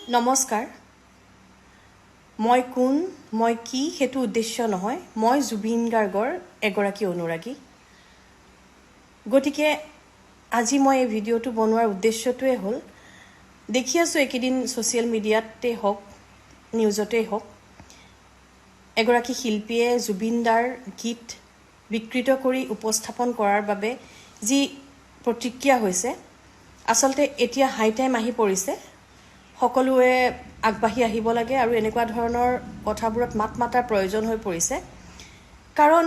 নমস্কাৰ মই কোন মই কি হেতু উদ্দেশ্য নহয় মই জুবিন গাৰ্গৰ এগৰাকী অনুৰাগী গতিকে আজি মই এই ভিডিঅ'টো বনোৱাৰ উদ্দেশ্যটোৱে হ'ল দেখি আছো একেদিন সোশ্যাল মিডিয়াতে হওক নিউজতে হওক এগৰাকী শিল্পীয়ে জুবিন দাৰ গীত বিকৃত কৰি উপস্থাপন কৰাৰ বাবে যি প্ৰতিক্ৰিয়া হৈছে আসলতে এতিয়া হাই টাইম আহি পৰিছে সকলোৱে আগবাঢ়ি আহিব লাগে আৰু এনেকুৱা ধৰণৰ কথাবোৰত মাত মাতাৰ প্ৰয়োজন হৈ পৰিছে কাৰণ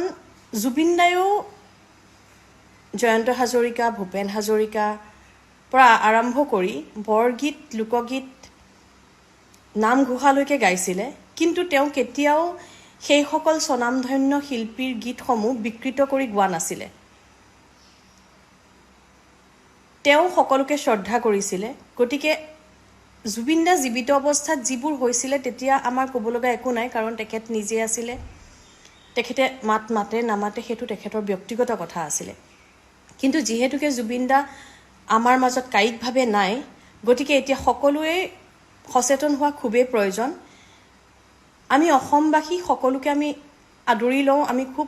জুবিন দায়ো জয়ন্ত হাজৰিকা ভূপেন হাজৰিকা পৰা আৰম্ভ কৰি বৰগীত লোকগীত নামঘোষালৈকে গাইছিলে কিন্তু তেওঁ কেতিয়াও সেই সকল স্বনামধন্য শিল্পীৰ গীতসমূহ বিকৃত কৰি গোৱা নাছিলে তেওঁ সকলোকে শ্ৰদ্ধা কৰিছিলে গতিকে জুবিন দা জীৱিত অৱস্থাত যিবোৰ হৈছিলে তেতিয়া আমাৰ ক'ব লগা একো নাই কাৰণ তেখেত নিজে আছিলে তেখেতে মাতে নামাতে হেতু তেখেতৰ ব্যক্তিগত কথা আছিলে কিন্তু যেহেতুকে জুবিন দা আমাৰ মাজত কায়িকভাৱে নাই গতিকে এতিয়া সকলোৱে সচেতন হোৱা খুবেই প্ৰয়োজন আমি অসমবাসী সকলোকে আমি আদৰি লওঁ আমি খুব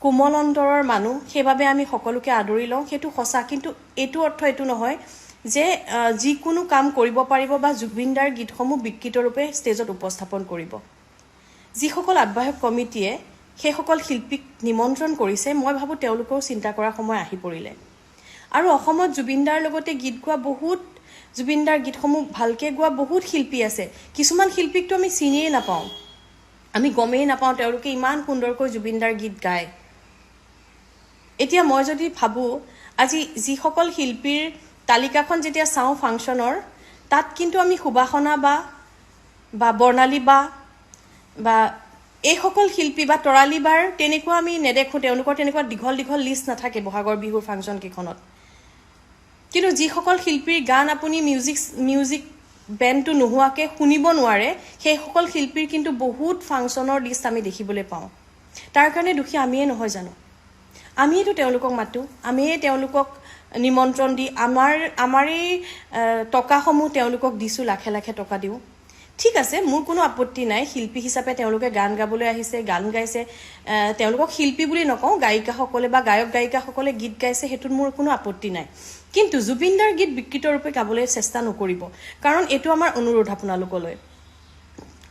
কোমল অন্তৰৰ মানুহ সেইভাবে আমি সকলোকে আদৰি লওঁ হেতু সঁচা কিন্তু এটো অৰ্থ এটো নহয় যে যিকোনো কাম কৰিব পাৰিব বা জুবিনদাৰ গীতসমূহ বিকৃত ৰূপে ষ্টেজত উপস্থাপন কৰিব যিসকল আহ্বায়ক কমিটিয়ে সেই সকল শিল্পীক নিমন্ত্ৰণ কৰিছে মই ভাবো তেওঁলোকৰ চিন্তা কৰাৰ সময় আহি পৰিলে আৰু অসমত জুবিনদাৰ লগতে গীত গোৱা বহুত জুবিনদাৰ গীতসমূহ ভালকে গোৱা বহুত শিল্পী আছে কিছুমান শিল্পীকটো আমি চিনিয়ে নাপাওঁ আমি গমেই নাপাওঁ তেওঁলোকে ইমান সুন্দৰকৈ জুবিনদাৰ গীত গায় এতিয়া মই যদি ভাবো আজি যিসকল শিল্পীৰ তালিকাখন যেতিয়া চাও ফাংচনৰ তাত কিন্তু আমি সুবাসনা বা বৰ্ণালী বা এই সকল শিল্পী বা তৰালী বাৰ তেনেকুৱা আমি নেদেখো তেওঁলোকৰ তেনেকুৱা দীঘল লিষ্ট নাথাকে বহাগৰ বিহুৰ ফাংচন কেখনত কিন্তু যিসকল শিল্পীৰ গান আপুনি মিউজিক বেণ্ডটো নোহোৱাকে শুনিব নোৱাৰে সেই সকল শিল্পীৰ কিন্তু বহুত ফাংচনৰ লিষ্ট আমি দেখিবলৈ পাওঁ তাৰ কাৰণে দুখী আমিয়ে নহয় জানো আমিয়েতো তেওঁলোকক মাতো আমিয়ে তেওঁলোকক নিমন্ত্ৰণ দি আমাৰে টকাসমূহ তেওঁলোকক দিছো লাখে লাখে টকা দিও ঠিক আছে মোৰ কোনো আপত্তি নাই শিল্পী হিচাপে তেওঁলোকে গান গাবলৈ আহিছে গান গাইছে তেওঁলোকক শিল্পী বুলি নকওঁ গায়িকাসকলে বা গায়ক গায়িকাসকলে গীত গাইছে হেতুত মোৰ কোনো আপত্তি নাই কিন্তু জুবিনদাৰ গীত বিকৃত ৰূপে গাবলৈ চেষ্টা নকৰিব কাৰণ এটো আমাৰ অনুৰোধ আপোনালোকলৈ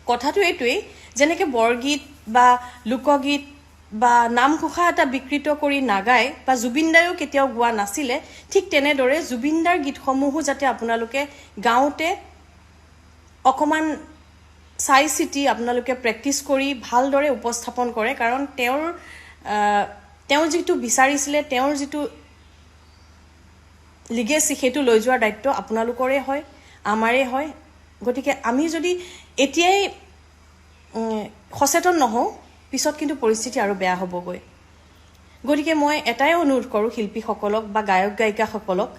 কথাটো এটোই যেনেকে বৰগীত বা লোকগীত বা নামঘোষা এটা বিকৃত কৰি নাগায় বা জুবিনদায়ো কেতিয়াও গোৱা নাছিলে ঠিক তেনেদৰে জুবিনদাৰ গীতসমূহো যাতে আপোনালোকে গাওঁতে অকমান চাই চিটি আপোনালোকে প্ৰেক্টিছ কৰি ভালদৰে উপস্থাপন কৰে কাৰণ তেওঁৰ যিটো বিচাৰিছিলে তেওঁৰ যিটো লিগেসি হেতু লৈ যোৱাৰ দায়িত্ব আপোনালোকৰে হয় আমাৰে হয় গতিকে আমি যদি এতিয়াই সচেতন নহওঁ পিছত কিন্তু পৰিস্থিতি আৰু বেয়া হ'বগৈ গতিকে মই এটাই অনুৰোধ কৰো শিল্পীসকলক বা গায়ক গায়িকাসকলক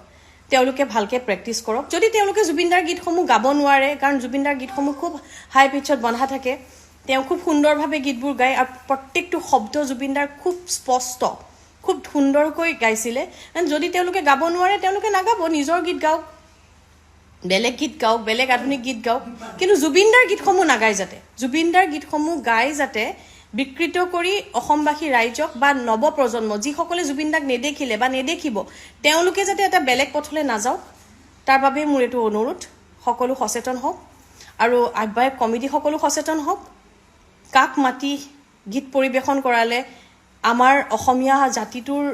তেওঁলোকে ভালকে প্ৰেক্টিছ কৰক যদি তেওঁলোকে জুবিনদাৰ গীতসমূহ গাব নোৱাৰে কাৰণ জুবিনদাৰ গীতসমূহ খুব হাই পিচত বন্ধা থাকে তেওঁ খুব সুন্দৰভাৱে গীতবোৰ গায় আৰু প্ৰত্যেকটো শব্দ জুবিনদাৰ খুব স্পষ্ট খুব সুন্দৰকৈ গাইছিলে যদি তেওঁলোকে গাব নোৱাৰে তেওঁলোকে নাগাব নিজৰ গীত গাওক বেলেগ গীত গাওক বেলেগ আধুনিক গীত গাওক কিন্তু জুবিনদাৰ গীতসমূহ নাগায় যাতে জুবিনদাৰ গীতসমূহ গাই যাতে বিকৃত কৰি অসমবাসী ৰাইজক বা নৱপ্ৰজন্ম যিসকলে জুবিনদাক নেদেখিলে বা নেদেখিব তেওঁলোকে যাতে এটা বেলেগ পথলৈ নাযাওক তাৰ বাবে মোৰ এটো অনুৰোধ সকলো সচেতন হওক আৰু আহ্বায়ক কমিটি সকলো সচেতন হওক কাক মাটি গীত পৰিবেশন কৰালে আমাৰ অসমীয়া জাতিটোৰ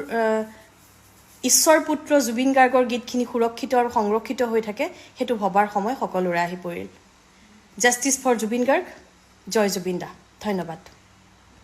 ঈশ্বৰ পুত্ৰ জুবিন গাৰ্গৰ গীতখিনি সুৰক্ষিত আৰু সংৰক্ষিত হৈ থাকে হেতু ভবাৰ সময় সকলোৰে আহি পৰিল জাস্টিস ফৰ জুবিন গাৰ্গ জয় জুবিন দা ধন্যবাদ